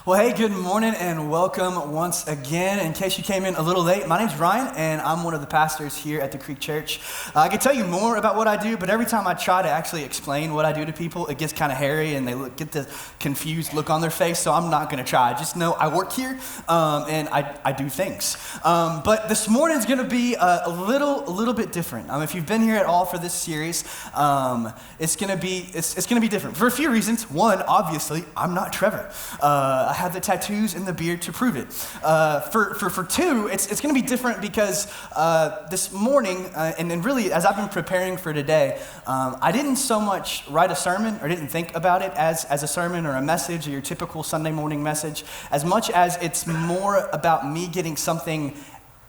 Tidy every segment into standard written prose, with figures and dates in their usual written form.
Well, hey, good morning and welcome once again. In case you came in a little late, my name's Ryan and I'm one of the pastors here at the Creek Church. I can tell you more about what I do, but every time I try to actually explain what I do to people, it gets kind of hairy and they get the confused look on their face, so I'm not going to try. Just know I work here and I do things. But this morning is going to be a little bit different. If you've been here at all for this series, it's going to be different for a few reasons. One, obviously, I'm not Trevor. I have the tattoos and the beard to prove it. For two, it's going to be different because this morning, and really as I've been preparing for today, I didn't so much write a sermon or didn't think about it as a sermon or a message or your typical Sunday morning message, as much as it's more about me getting something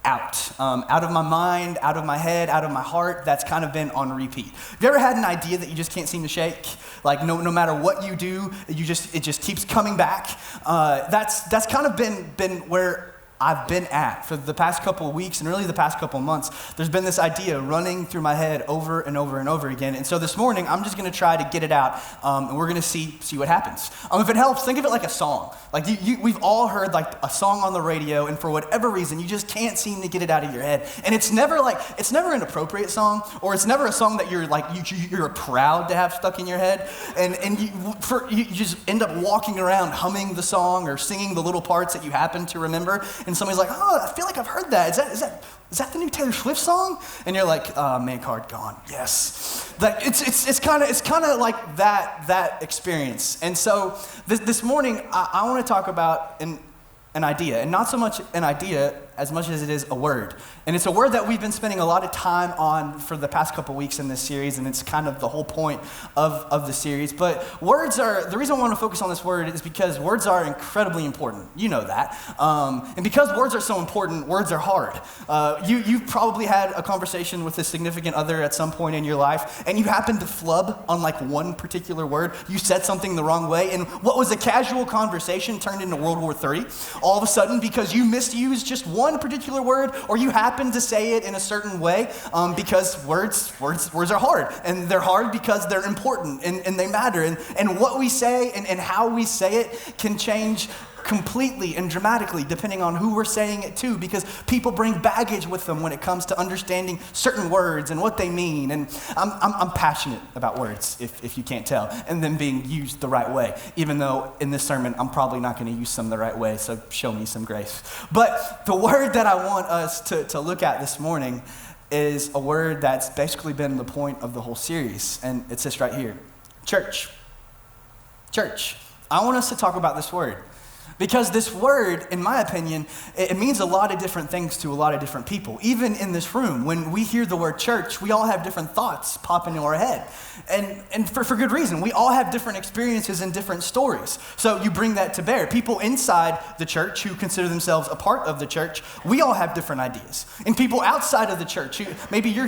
out of my mind, out of my head, out of my heart, that's kind of been on repeat. Have you ever had an idea that you just can't seem to shake? Like no matter what you do, it just keeps coming back. That's kind of been where I've been at for the past couple of weeks and really the past couple of months. There's been this idea running through my head over and over and over again. And so this morning, I'm just going to try to get it out, and we're going to see what happens. If it helps, think of it like a song. Like we've all heard like a song on the radio, and for whatever reason, you just can't seem to get it out of your head. And it's never an appropriate song, or it's never a song that you're proud to have stuck in your head. And you just end up walking around humming the song or singing the little parts that you happen to remember. And somebody's like, "Oh, I feel like I've heard that. Is that the new Taylor Swift song?" And you're like, "Man card gone." Yes. Like it's kind of like that experience. And so this morning, I want to talk about an idea, and not so much an idea as much as it is a word. And it's a word that we've been spending a lot of time on for the past couple weeks in this series, and it's kind of the whole point of the series. But the reason I want to focus on this word is because words are incredibly important. You know that. And because words are so important, words are hard. You've probably had a conversation with a significant other at some point in your life, and you happen to flub on like one particular word. You said something the wrong way, and what was a casual conversation turned into World War III all of a sudden because you misused just one particular word, or you happen to say it in a certain way, because words are hard, and they're hard because they're important and they matter, and what we say and how we say it can change completely and dramatically depending on who we're saying it to, because people bring baggage with them when it comes to understanding certain words and what they mean. And I'm passionate about words, if you can't tell, and them being used the right way, even though in this sermon I'm probably not going to use some the right way, so show me some grace. But the word that I want us to look at this morning is a word that's basically been the point of the whole series, and it's this right here: church. Church. I want us to talk about this word, because this word, in my opinion, it means a lot of different things to a lot of different people. Even in this room, when we hear the word church, we all have different thoughts pop into our head. And for good reason. We all have different experiences and different stories. So you bring that to bear. People inside the church who consider themselves a part of the church, we all have different ideas. And people outside of the church, maybe you're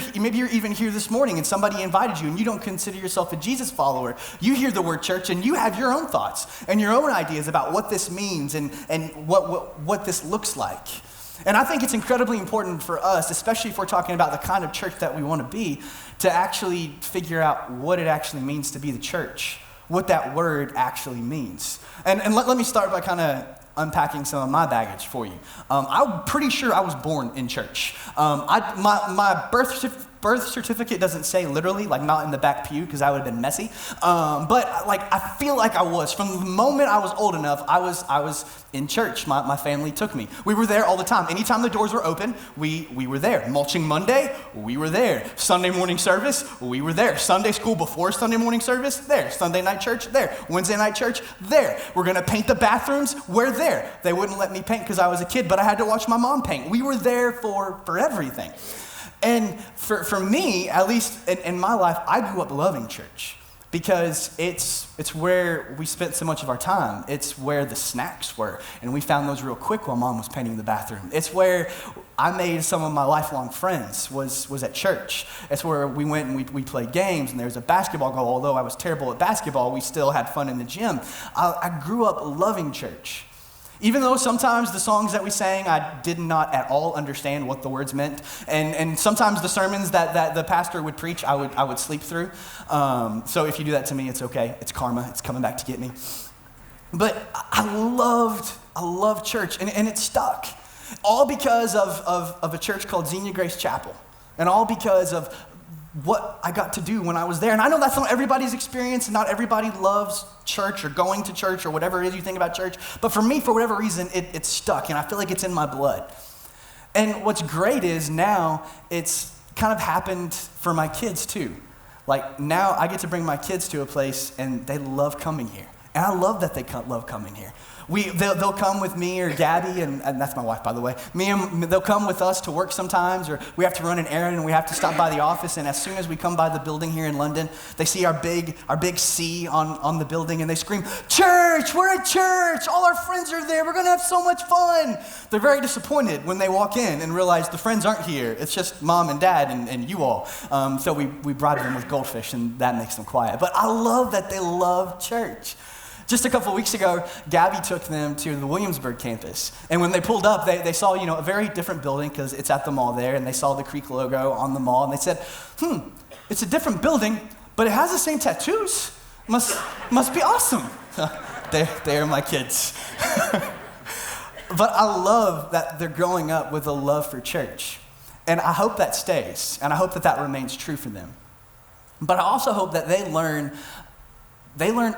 even here this morning and somebody invited you and you don't consider yourself a Jesus follower. You hear the word church and you have your own thoughts and your own ideas about what this means and what this looks like. And I think it's incredibly important for us, especially if we're talking about the kind of church that we want to be, to actually figure out what it actually means to be the church, what that word actually means. And let me start by kind of unpacking some of my baggage for you. I'm pretty sure I was born in church. My birth certificate doesn't say literally, like not in the back pew, because that would have been messy. But like I feel like I was. From the moment I was old enough, I was in church. My family took me. We were there all the time. Anytime the doors were open, we were there. Mulching Monday, we were there. Sunday morning service, we were there. Sunday school before Sunday morning service, there. Sunday night church, there. Wednesday night church, there. We're going to paint the bathrooms, we're there. They wouldn't let me paint because I was a kid, but I had to watch my mom paint. We were there for everything. And for me, at least in my life, I grew up loving church because it's where we spent so much of our time. It's where the snacks were, and we found those real quick while mom was painting the bathroom. It's where I made some of my lifelong friends was at church. It's where we went and we played games, and there was a basketball goal. Although I was terrible at basketball, we still had fun in the gym. I grew up loving church. Even though sometimes the songs that we sang, I did not at all understand what the words meant. And sometimes the sermons that the pastor would preach, I would sleep through. So if you do that to me, it's okay. It's karma. It's coming back to get me. But I loved church, and it stuck. All because of a church called Xenia Grace Chapel, and all because of what I got to do when I was there. And I know that's not everybody's experience, and not everybody loves church or going to church or whatever it is you think about church, but for me, for whatever reason, it stuck, and I feel like it's in my blood. And what's great is now it's kind of happened for my kids too. Like now I get to bring my kids to a place and they love coming here. And I love that they love coming here. They'll come with me or Gabby, and that's my wife, by the way. They'll come with us to work sometimes, or we have to run an errand and we have to stop by the office. And as soon as we come by the building here in London, they see our big C on the building and they scream, "Church, we're at church. All our friends are there. We're going to have so much fun." They're very disappointed when they walk in and realize the friends aren't here. It's just mom and dad and you all. So we bribe them with goldfish, and that makes them quiet. But I love that they love church. Just a couple of weeks ago, Gabby took them to the Williamsburg campus. And when they pulled up, they saw, a very different building because it's at the mall there, and they saw the Creek logo on the mall, and they said, it's a different building, but it has the same tattoos. Must be awesome. They're my kids. But I love that they're growing up with a love for church. And I hope that stays, and I hope that remains true for them. But I also hope that they learn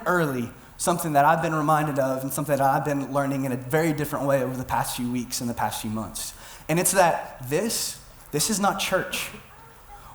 early something that I've been reminded of, and something that I've been learning in a very different way over the past few weeks and the past few months. And it's that this is not church.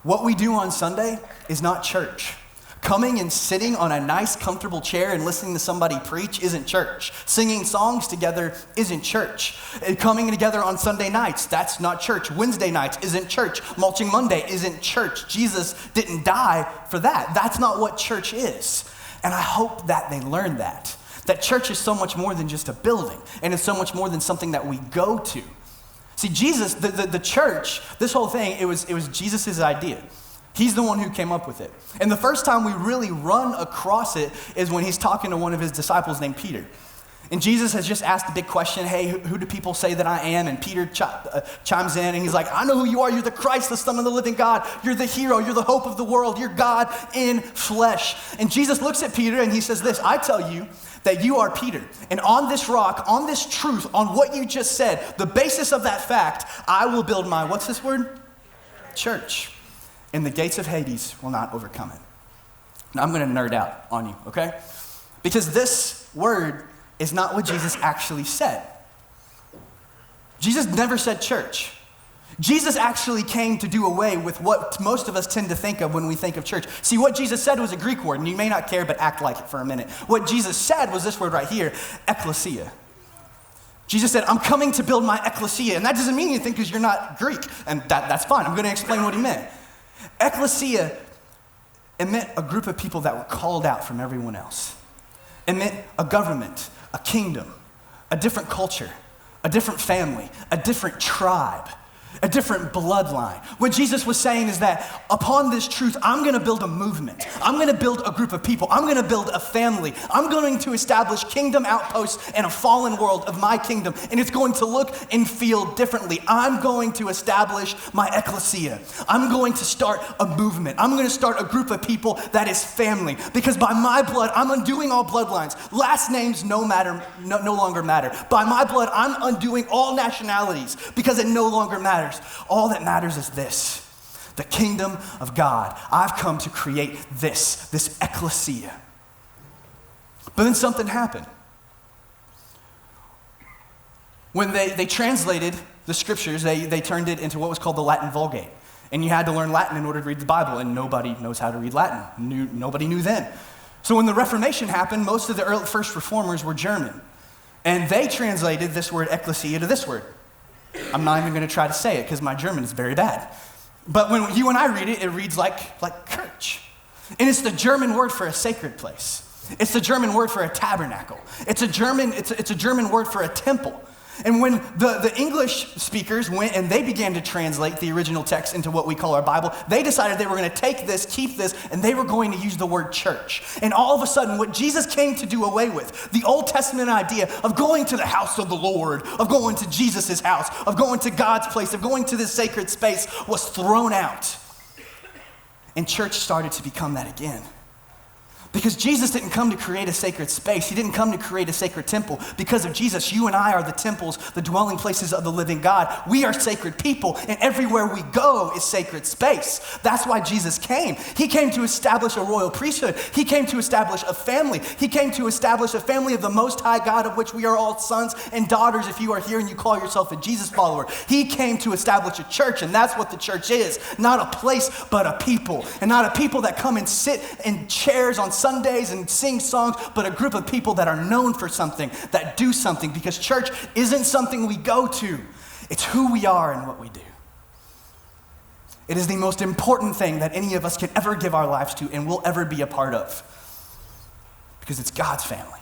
What we do on Sunday is not church. Coming and sitting on a nice, comfortable chair and listening to somebody preach isn't church. Singing songs together isn't church. Coming together on Sunday nights, that's not church. Wednesday nights isn't church. Mulching Monday isn't church. Jesus didn't die for that. That's not what church is. And I hope that they learn that church is so much more than just a building, and it's so much more than something that we go to. See, Jesus, the church, this whole thing, it was Jesus' idea. He's the one who came up with it. And the first time we really run across it is when he's talking to one of his disciples named Peter. And Jesus has just asked a big question, "Hey, who do people say that I am?" And Peter chimes in, and he's like, "I know who you are. You're the Christ, the Son of the living God. You're the hero. You're the hope of the world. You're God in flesh." And Jesus looks at Peter, and he says this, "I tell you that you are Peter. And on this rock, on this truth, on what you just said, the basis of that fact, I will build my," what's this word? Church. "And the gates of Hades will not overcome it." Now, I'm going to nerd out on you, okay? Because this word is not what Jesus actually said. Jesus never said church. Jesus actually came to do away with what most of us tend to think of when we think of church. See, what Jesus said was a Greek word, and you may not care, but act like it for a minute. What Jesus said was this word right here, ecclesia. Jesus said, "I'm coming to build my ecclesia." And that doesn't mean anything because you're not Greek, and that's fine. I'm going to explain what he meant. Ecclesia, it meant a group of people that were called out from everyone else. It meant a government, a kingdom, a different culture, a different family, a different tribe, a different bloodline. What Jesus was saying is that upon this truth, I'm going to build a movement. I'm going to build a group of people. I'm going to build a family. I'm going to establish kingdom outposts in a fallen world of my kingdom, and it's going to look and feel differently. I'm going to establish my ecclesia. I'm going to start a movement. I'm going to start a group of people that is family, because by my blood, I'm undoing all bloodlines. Last names no longer matter. By my blood, I'm undoing all nationalities because it no longer matters. All that matters is this, the kingdom of God. I've come to create this ecclesia. But then something happened. When they translated the scriptures, they turned it into what was called the Latin Vulgate. And you had to learn Latin in order to read the Bible, and nobody knows how to read Latin. Nobody knew then. So when the Reformation happened, most of the first reformers were German. And they translated this word ecclesia to this word. I'm not even going to try to say it because my German is very bad. But when you and I read it, it reads like church. And it's the German word for a sacred place. It's the German word for a tabernacle. It's a German word for a temple. And when the English speakers went and they began to translate the original text into what we call our Bible, they decided they were going to take this, keep this, and they were going to use the word church. And all of a sudden, what Jesus came to do away with, the Old Testament idea of going to the house of the Lord, of going to Jesus' house, of going to God's place, of going to this sacred space, was thrown out. And church started to become that again. Because Jesus didn't come to create a sacred space. He didn't come to create a sacred temple. Because of Jesus, you and I are the temples, the dwelling places of the living God. We are sacred people, and everywhere we go is sacred space. That's why Jesus came. He came to establish a royal priesthood. He came to establish a family. He came to establish a family of the Most High God, of which we are all sons and daughters if you are here and you call yourself a Jesus follower. He came to establish a church, and that's what the church is. Not a place, but a people. And not a people that come and sit in chairs on Sundays and sing songs, but a group of people that are known for something, that do something, because church isn't something we go to. It's who we are and what we do. It is the most important thing that any of us can ever give our lives to and will ever be a part of, because it's God's family.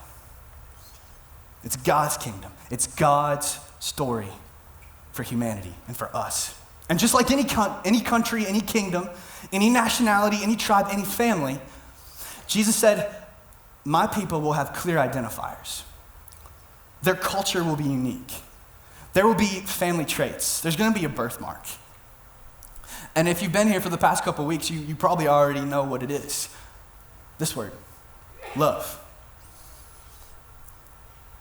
It's God's kingdom. It's God's story for humanity and for us. And just like any country, any kingdom, any nationality, any tribe, any family, Jesus said, my people will have clear identifiers. Their culture will be unique. There will be family traits. There's going to be a birthmark. And if you've been here for the past couple of weeks, you probably already know what it is. This word, love.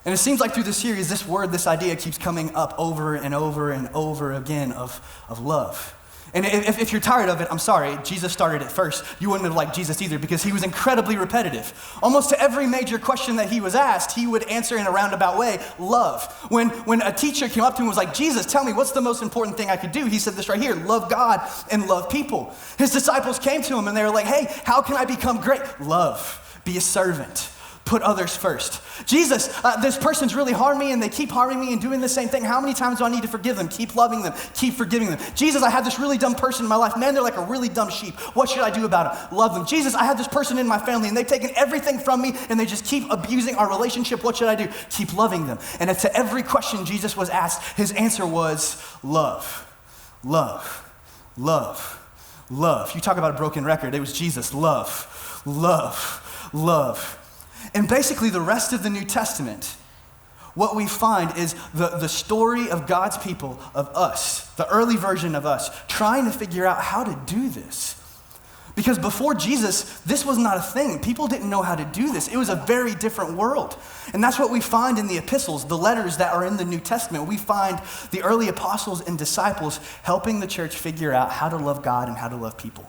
And it seems like through this series, this word, this idea keeps coming up over and over and over again of love. And if you're tired of it, I'm sorry, Jesus started it first. You wouldn't have liked Jesus either, because he was incredibly repetitive. Almost to every major question that he was asked, he would answer in a roundabout way, love. When a teacher came up to him and was like, Jesus, tell me, what's the most important thing I could do? He said this right here, love God and love people. His disciples came to him and they were like, hey, how can I become great? Love, be a servant. Put others first. Jesus, this person's really harmed me and they keep harming me and doing the same thing. How many times do I need to forgive them? Keep loving them. Keep forgiving them. Jesus, I have this really dumb person in my life. Man, they're like a really dumb sheep. What should I do about them? Love them. Jesus, I have this person in my family and they've taken everything from me and they just keep abusing our relationship. What should I do? Keep loving them. And to every question Jesus was asked, his answer was love, love, love, love. You talk about a broken record. It was Jesus. Love, love, love. And basically the rest of the New Testament, what we find is the story of God's people, of us, the early version of us, trying to figure out how to do this. Because before Jesus, this was not a thing. People didn't know how to do this. It was a very different world. And that's what we find in the epistles, the letters that are in the New Testament. We find the early apostles and disciples helping the church figure out how to love God and how to love people.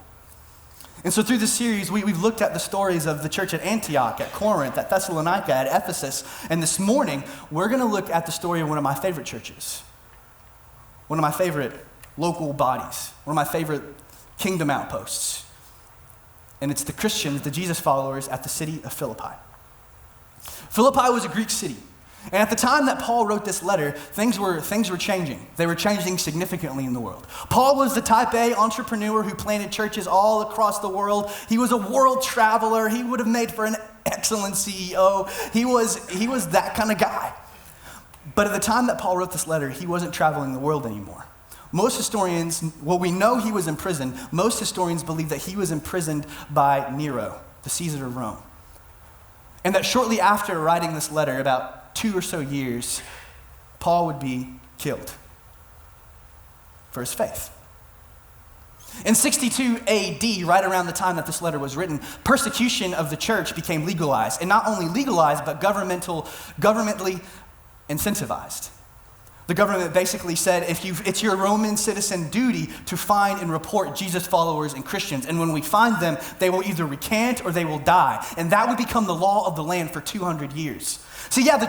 And so through this series, we've looked at the stories of the church at Antioch, at Corinth, at Thessalonica, at Ephesus. And this morning, we're going to look at the story of one of my favorite churches, one of my favorite local bodies, one of my favorite kingdom outposts. And it's the Christians, the Jesus followers at the city of Philippi. Philippi was a Greek city. And at the time that Paul wrote this letter, things were changing. They were changing significantly in the world. Paul was the type A entrepreneur who planted churches all across the world. He was a world traveler. He would have made for an excellent CEO. He was that kind of guy. But at the time that Paul wrote this letter, he wasn't traveling the world anymore. Most historians, well, we know he was imprisoned. Most historians believe that he was imprisoned by Nero, the Caesar of Rome. And that shortly after writing this letter, about 2 or so years, Paul would be killed for his faith. In 62 AD, right around the time that this letter was written, persecution of the church became legalized. And not only legalized, but governmentally incentivized. The government basically said, it's your Roman citizen duty to find and report Jesus followers and Christians. And when we find them, they will either recant or they will die. And that would become the law of the land for 200 years. So yeah, the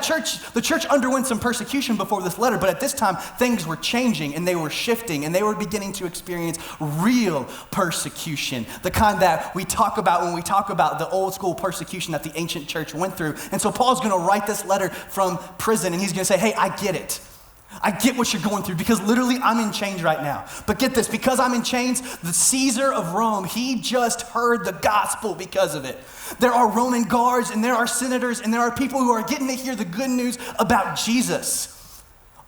church underwent some persecution before this letter, but at this time, things were changing and they were shifting and they were beginning to experience real persecution, the kind that we talk about when we talk about the old school persecution that the ancient church went through. And so Paul's going to write this letter from prison and he's going to say, hey, I get it. I get what you're going through because literally I'm in chains right now. But get this, because I'm in chains, the Caesar of Rome, he just heard the gospel because of it. There are Roman guards and there are senators and there are people who are getting to hear the good news about Jesus.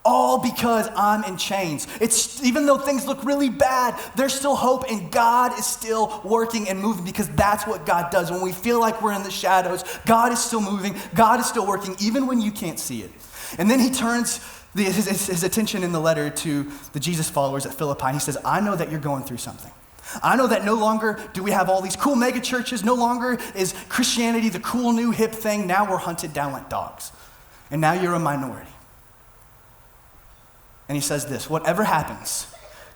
All because I'm in chains. Even though things look really bad, there's still hope and God is still working and moving because that's what God does. When we feel like we're in the shadows, God is still moving, God is still working, even when you can't see it. And then he turns his attention in the letter to the Jesus followers at Philippi. He says, I know that you're going through something. I know that no longer do we have all these cool mega churches. No longer is Christianity the cool new hip thing. Now we're hunted down like dogs. And now you're a minority. And he says this, whatever happens,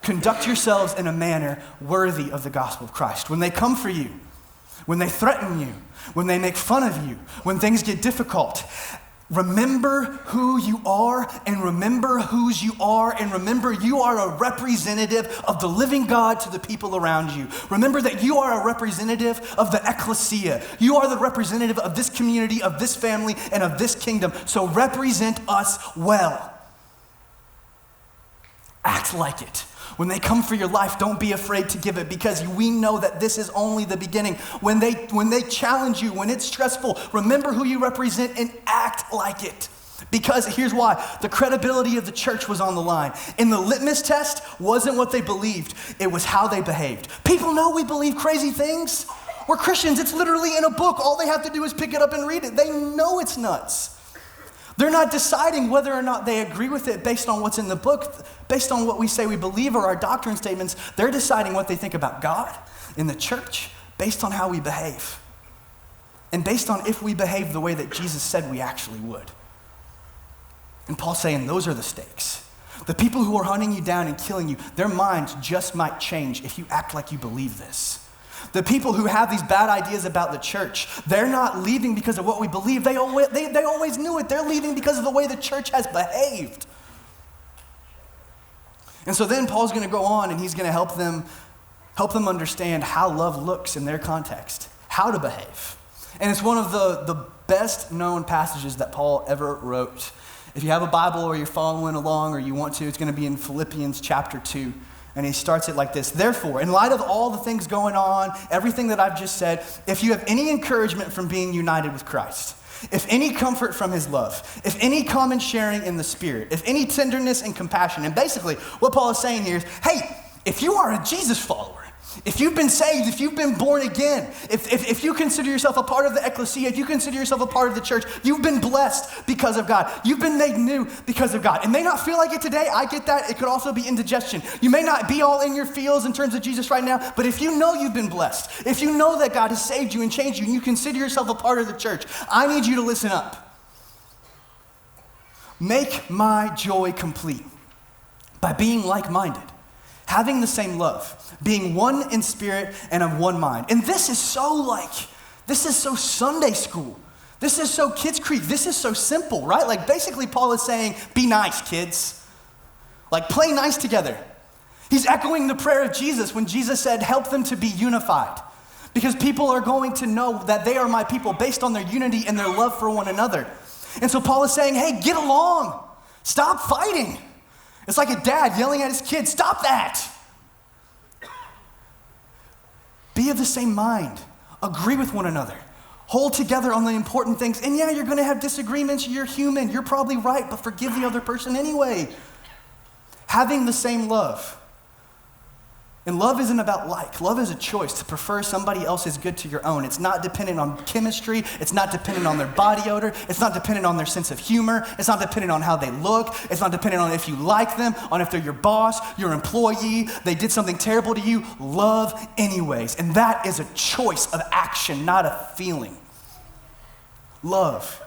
conduct yourselves in a manner worthy of the gospel of Christ. When they come for you, when they threaten you, when they make fun of you, when things get difficult, remember who you are and remember whose you are and remember you are a representative of the living God to the people around you. Remember that you are a representative of the ecclesia. You are the representative of this community, of this family, and of this kingdom. So represent us well. Act like it. When they come for your life, don't be afraid to give it because we know that this is only the beginning. When they challenge you, when it's stressful, remember who you represent and act like it. Because here's why. The credibility of the church was on the line. And the litmus test wasn't what they believed. It was how they behaved. People know we believe crazy things. We're Christians. It's literally in a book. All they have to do is pick it up and read it. They know it's nuts. They're not deciding whether or not they agree with it based on what's in the book, based on what we say we believe or our doctrine statements. They're deciding what they think about God in the church based on how we behave and based on if we behave the way that Jesus said we actually would. And Paul's saying those are the stakes. The people who are hunting you down and killing you, their minds just might change if you act like you believe this. The people who have these bad ideas about the church, they're not leaving because of what we believe. They always knew it. They're leaving because of the way the church has behaved. And so then Paul's going to go on and he's going to help them understand how love looks in their context, how to behave. And it's one of the best known passages that Paul ever wrote. If you have a Bible or you're following along or you want to, it's going to be in Philippians chapter 2. And he starts it like this. Therefore, in light of all the things going on, everything that I've just said, if you have any encouragement from being united with Christ, if any comfort from his love, if any common sharing in the Spirit, if any tenderness and compassion. And basically, what Paul is saying here is, hey, if you are a Jesus follower, if you've been saved, if you've been born again, if you consider yourself a part of the ecclesia, if you consider yourself a part of the church, you've been blessed because of God. You've been made new because of God. It may not feel like it today. I get that. It could also be indigestion. You may not be all in your feels in terms of Jesus right now, but if you know you've been blessed, if you know that God has saved you and changed you, and you consider yourself a part of the church, I need you to listen up. Make my joy complete by being like-minded, having the same love, being one in spirit and of one mind. And this is so Sunday school. This is so Kids Creek. This is so simple, right? Like basically Paul is saying, be nice, kids. Like play nice together. He's echoing the prayer of Jesus when Jesus said, help them to be unified. Because people are going to know that they are my people based on their unity and their love for one another. And so Paul is saying, hey, get along. Stop fighting. It's like a dad yelling at his kid, stop that. Be of the same mind. Agree with one another. Hold together on the important things. And yeah, you're going to have disagreements. You're human. You're probably right, but forgive the other person anyway. Having the same love. And love isn't about like. Love is a choice to prefer somebody else's good to your own. It's not dependent on chemistry. It's not dependent on their body odor. It's not dependent on their sense of humor. It's not dependent on how they look. It's not dependent on if you like them, on if they're your boss, your employee, they did something terrible to you. Love anyways. And that is a choice of action, not a feeling. Love,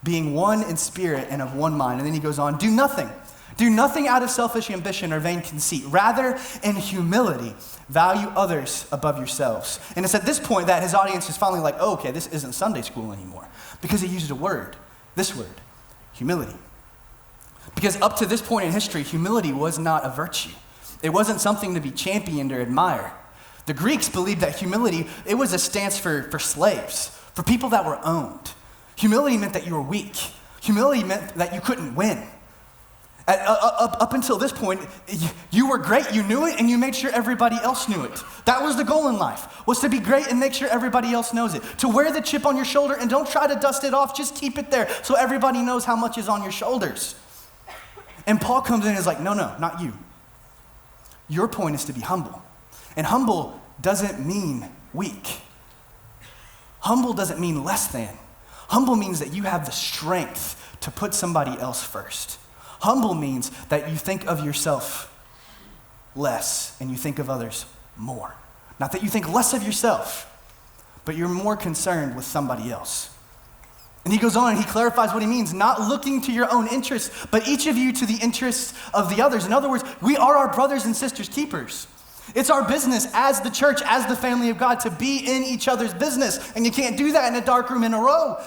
being one in spirit and of one mind. And then he goes on, do nothing. Do nothing out of selfish ambition or vain conceit. Rather, in humility, value others above yourselves. And it's at this point that his audience is finally like, oh, okay, this isn't Sunday school anymore. Because he used a word, this word, humility. Because up to this point in history, humility was not a virtue. It wasn't something to be championed or admired. The Greeks believed that humility, it was a stance for slaves, for people that were owned. Humility meant that you were weak. Humility meant that you couldn't win. Up until this point, you were great, you knew it, and you made sure everybody else knew it. That was the goal in life, was to be great and make sure everybody else knows it. To wear the chip on your shoulder and don't try to dust it off, just keep it there so everybody knows how much is on your shoulders. And Paul comes in and is like, no, not you. Your point is to be humble. And humble doesn't mean weak. Humble doesn't mean less than. Humble means that you have the strength to put somebody else first. Humble means that you think of yourself less and you think of others more. Not that you think less of yourself, but you're more concerned with somebody else. And he goes on and he clarifies what he means, not looking to your own interests, but each of you to the interests of the others. In other words, we are our brothers and sisters' keepers. It's our business as the church, as the family of God, to be in each other's business. And you can't do that in a dark room in a row.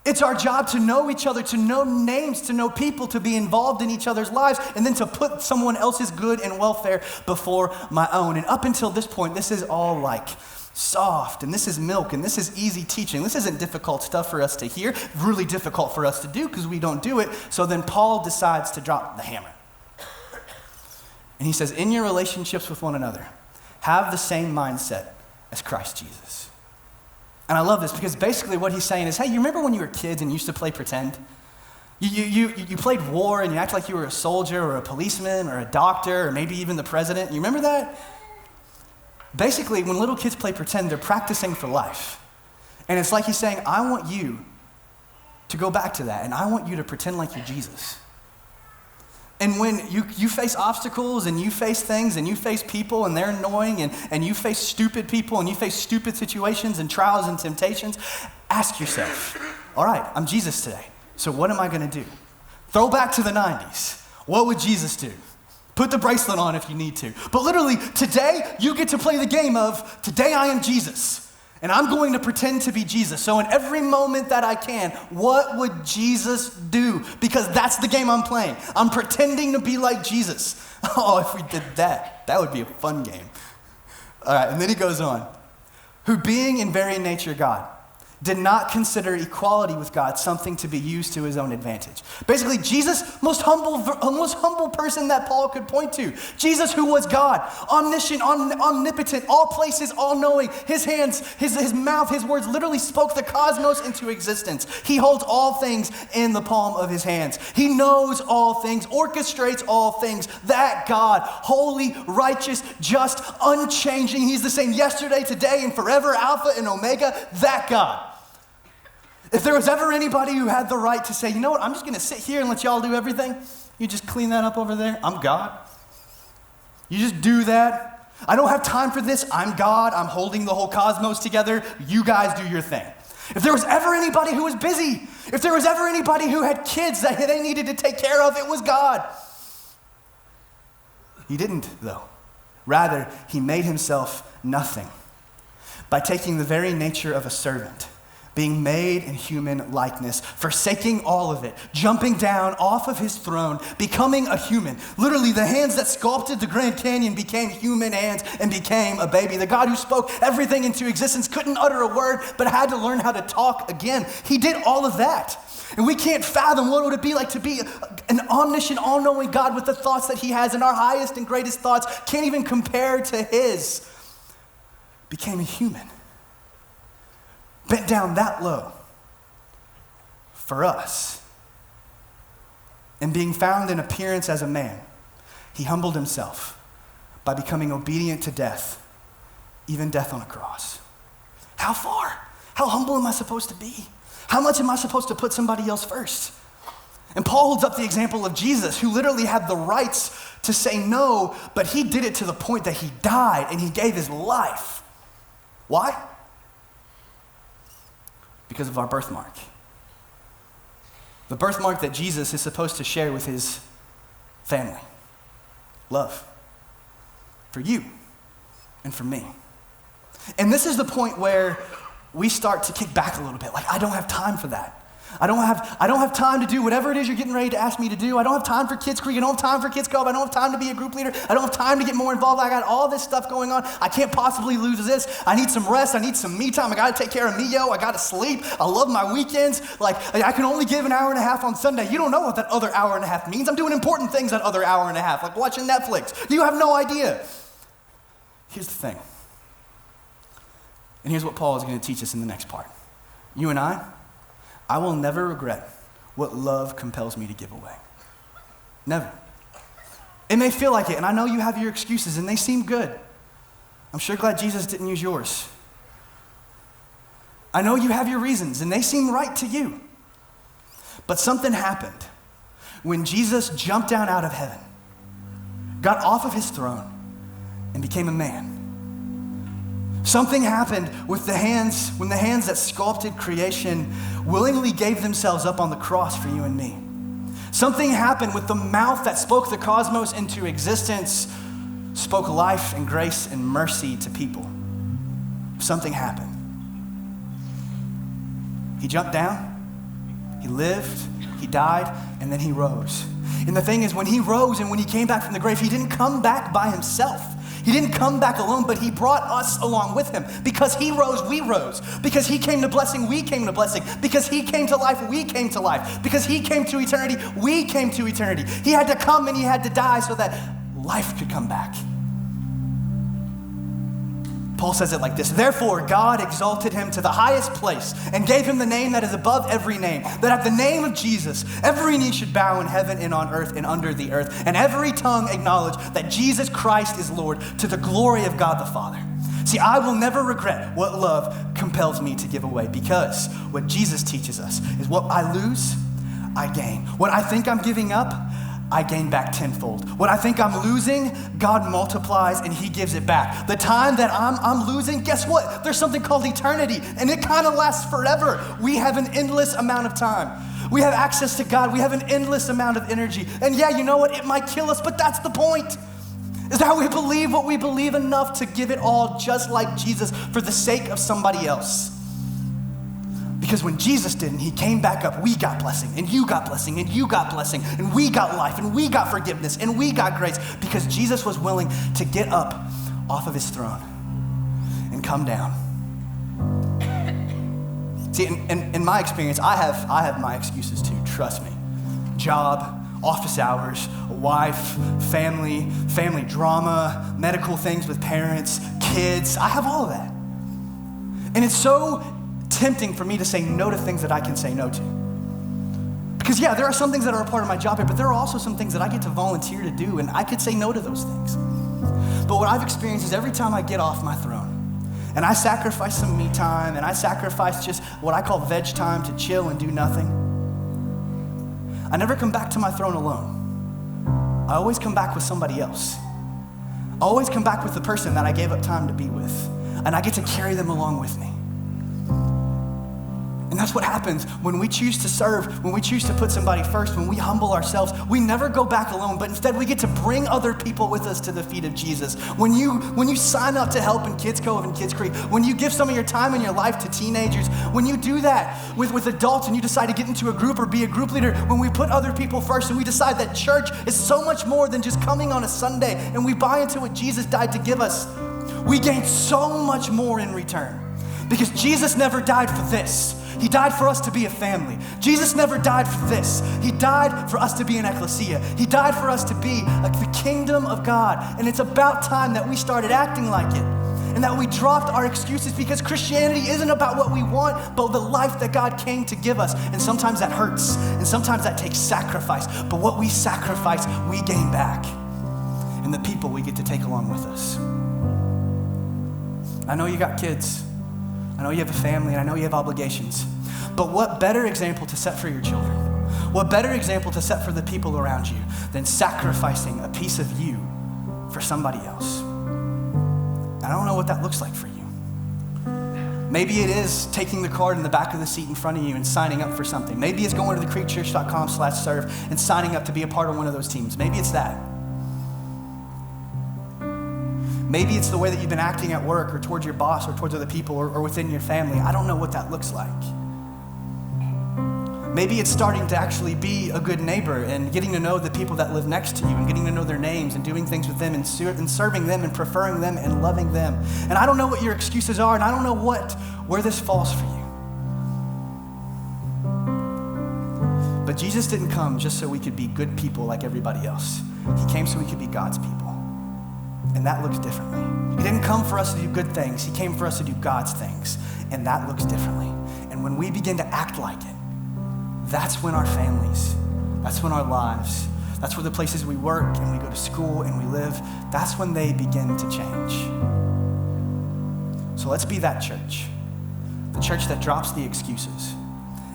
It's our job to know each other, to know names, to know people, to be involved in each other's lives, and then to put someone else's good and welfare before my own. And up until this point, this is all like soft, and this is milk, and this is easy teaching. This isn't difficult stuff for us to hear, really difficult for us to do because we don't do it. So then Paul decides to drop the hammer. And he says, in your relationships with one another, have the same mindset as Christ Jesus. And I love this because basically what he's saying is, hey, you remember when you were kids and used to play pretend? You played war and you act like you were a soldier or a policeman or a doctor or maybe even the president. You remember that? Basically, when little kids play pretend, they're practicing for life. And it's like he's saying, I want you to go back to that, and I want you to pretend like you're Jesus. And when you face obstacles and you face things and you face people and they're annoying and you face stupid people and you face stupid situations and trials and temptations, ask yourself, all right, I'm Jesus today, so what am I going to do? Throw back to the 90s. What would Jesus do? Put the bracelet on if you need to. But literally, today, you get to play the game of, today I am Jesus. And I'm going to pretend to be Jesus. So in every moment that I can, what would Jesus do? Because that's the game I'm playing. I'm pretending to be like Jesus. Oh, if we did that, that would be a fun game. All right, and then he goes on. Who being in very nature God, did not consider equality with God something to be used to his own advantage. Basically, Jesus, most humble person that Paul could point to. Jesus who was God, omniscient, omnipotent, all places, all-knowing. His hands, his mouth, his words literally spoke the cosmos into existence. He holds all things in the palm of his hands. He knows all things, orchestrates all things. That God, holy, righteous, just, unchanging. He's the same yesterday, today, and forever, Alpha and Omega. That God. If there was ever anybody who had the right to say, you know what, I'm just going to sit here and let y'all do everything, you just clean that up over there, I'm God. You just do that. I don't have time for this, I'm God, I'm holding the whole cosmos together, you guys do your thing. If there was ever anybody who was busy, if there was ever anybody who had kids that they needed to take care of, it was God. He didn't, though. Rather, he made himself nothing by taking the very nature of a servant, being made in human likeness, forsaking all of it, jumping down off of his throne, becoming a human. Literally, the hands that sculpted the Grand Canyon became human hands and became a baby. The God who spoke everything into existence couldn't utter a word, but had to learn how to talk again. He did all of that. And we can't fathom what would it be like to be an omniscient, all-knowing God with the thoughts that he has, and our highest and greatest thoughts can't even compare to his. Became a human. Bent down that low for us. And being found in appearance as a man, he humbled himself by becoming obedient to death, even death on a cross. How far? How humble am I supposed to be? How much am I supposed to put somebody else first? And Paul holds up the example of Jesus, who literally had the rights to say no, but he did it to the point that he died and he gave his life. Why? Because of our birthmark. The birthmark that Jesus is supposed to share with his family. Love. For you and for me. And this is the point where we start to kick back a little bit. Like, I don't have time for that. I don't have time to do whatever it is you're getting ready to ask me to do. I don't have time for Kids Creek. I don't have time for Kids Club. I don't have time to be a group leader. I don't have time to get more involved. I got all this stuff going on. I can't possibly lose this. I need some rest. I need some me time. I got to take care of me, yo. I got to sleep. I love my weekends. Like, I can only give an hour and a half on Sunday. You don't know what that other hour and a half means. I'm doing important things that other hour and a half, like watching Netflix. You have no idea. Here's the thing. And here's what Paul is going to teach us in the next part. You and I will never regret what love compels me to give away. Never. It may feel like it, and I know you have your excuses, and they seem good. I'm sure glad Jesus didn't use yours. I know you have your reasons, and they seem right to you. But something happened when Jesus jumped down out of heaven, got off of his throne, and became a man. Something happened with the hands, when the hands that sculpted creation willingly gave themselves up on the cross for you and me. Something happened with the mouth that spoke the cosmos into existence, spoke life and grace and mercy to people. Something happened. He jumped down, he lived, he died, and then he rose. And the thing is, when he rose and when he came back from the grave, he didn't come back by himself. He didn't come back alone, but he brought us along with him. Because he rose, we rose. Because he came to blessing, we came to blessing. Because he came to life, we came to life. Because he came to eternity, we came to eternity. He had to come and he had to die so that life could come back. Paul says it like this: therefore, God exalted him to the highest place and gave him the name that is above every name, that at the name of Jesus, every knee should bow in heaven and on earth and under the earth, and every tongue acknowledge that Jesus Christ is Lord, to the glory of God the Father. See, I will never regret what love compels me to give away, because what Jesus teaches us is what I lose, I gain. What I think I'm giving up, I gain back tenfold. What I think I'm losing, God multiplies and he gives it back. The time that I'm losing, guess what? There's something called eternity, and it kind of lasts forever. We have an endless amount of time. We have access to God. We have an endless amount of energy. And yeah, you know what? It might kill us, but that's the point. Is that we believe what we believe enough to give it all just like Jesus for the sake of somebody else. Because when Jesus didn't, he came back up, we got blessing, and you got blessing, and you got blessing, and we got life, and we got forgiveness, and we got grace, because Jesus was willing to get up off of his throne and come down. See, in my experience, I have my excuses too, trust me. Job, office hours, a wife, family drama, medical things with parents, kids, I have all of that. And it's so tempting for me to say no to things that I can say no to. Because yeah, there are some things that are a part of my job here, but there are also some things that I get to volunteer to do, and I could say no to those things. But what I've experienced is every time I get off my throne, and I sacrifice some me time, and I sacrifice just what I call veg time to chill and do nothing, I never come back to my throne alone. I always come back with somebody else. I always come back with the person that I gave up time to be with, and I get to carry them along with me. And that's what happens when we choose to serve, when we choose to put somebody first, when we humble ourselves. We never go back alone, but instead we get to bring other people with us to the feet of Jesus. When you sign up to help in Kids Cove and Kids Creek, when you give some of your time and your life to teenagers, when you do that with adults and you decide to get into a group or be a group leader, when we put other people first and we decide that church is so much more than just coming on a Sunday, and we buy into what Jesus died to give us, we gain so much more in return. Because Jesus never died for this. He died for us to be a family. Jesus never died for this. He died for us to be an ecclesia. He died for us to be like the kingdom of God. And it's about time that we started acting like it, and that we dropped our excuses, because Christianity isn't about what we want, but the life that God came to give us. And sometimes that hurts, and sometimes that takes sacrifice. But what we sacrifice, we gain back. And the people we get to take along with us. I know you got kids. I know you have a family, and I know you have obligations, but what better example to set for your children? What better example to set for the people around you than sacrificing a piece of you for somebody else? I don't know what that looks like for you. Maybe it is taking the card in the back of the seat in front of you and signing up for something. Maybe it's going to thecreekchurch.com/serve and signing up to be a part of one of those teams. Maybe it's that. Maybe it's the way that you've been acting at work or towards your boss or towards other people or within your family. I don't know what that looks like. Maybe it's starting to actually be a good neighbor and getting to know the people that live next to you and getting to know their names and doing things with them and serving them and preferring them and loving them. And I don't know what your excuses are, and I don't know where this falls for you. But Jesus didn't come just so we could be good people like everybody else. He came so we could be God's people. And that looks differently. He didn't come for us to do good things. He came for us to do God's things. And that looks differently. And when we begin to act like it, that's when our families, that's when our lives, that's where the places we work and we go to school and we live, that's when they begin to change. So let's be that church. The church that drops the excuses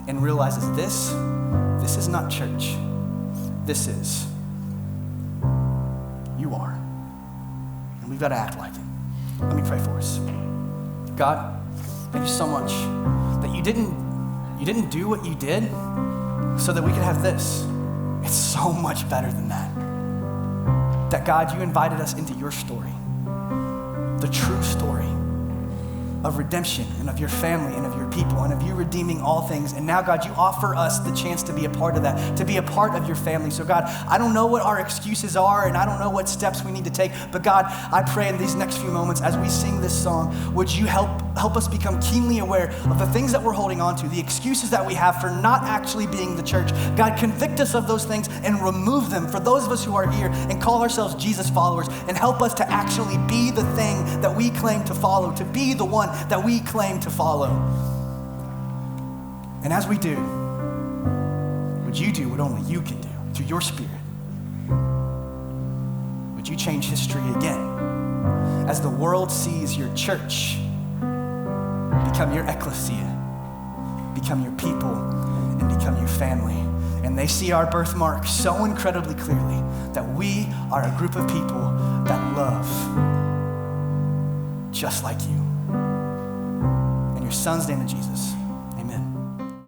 and realizes this is not church. This is, you are. and we've got to act like it. Let me pray for us. God, thank you so much that you didn't do what you did so that we could have this. It's so much better than that. That God, you invited us into your story, the true story of redemption and of your family and of your people and of you redeeming all things. And now, God, you offer us the chance to be a part of that, to be a part of your family. So God, I don't know what our excuses are and I don't know what steps we need to take, but God, I pray in these next few moments as we sing this song, would you help us become keenly aware of the things that we're holding on to, the excuses that we have for not actually being the church. God, convict us of those things and remove them for those of us who are here and call ourselves Jesus followers, and help us to actually be the thing that we claim to follow, to be the one that we claim to follow. And as we do, would you do what only you can do through your Spirit? Would you change history again as the world sees your church become your ecclesia, become your people, and become your family. And they see our birthmark so incredibly clearly that we are a group of people that love just like you. In your son's name of Jesus.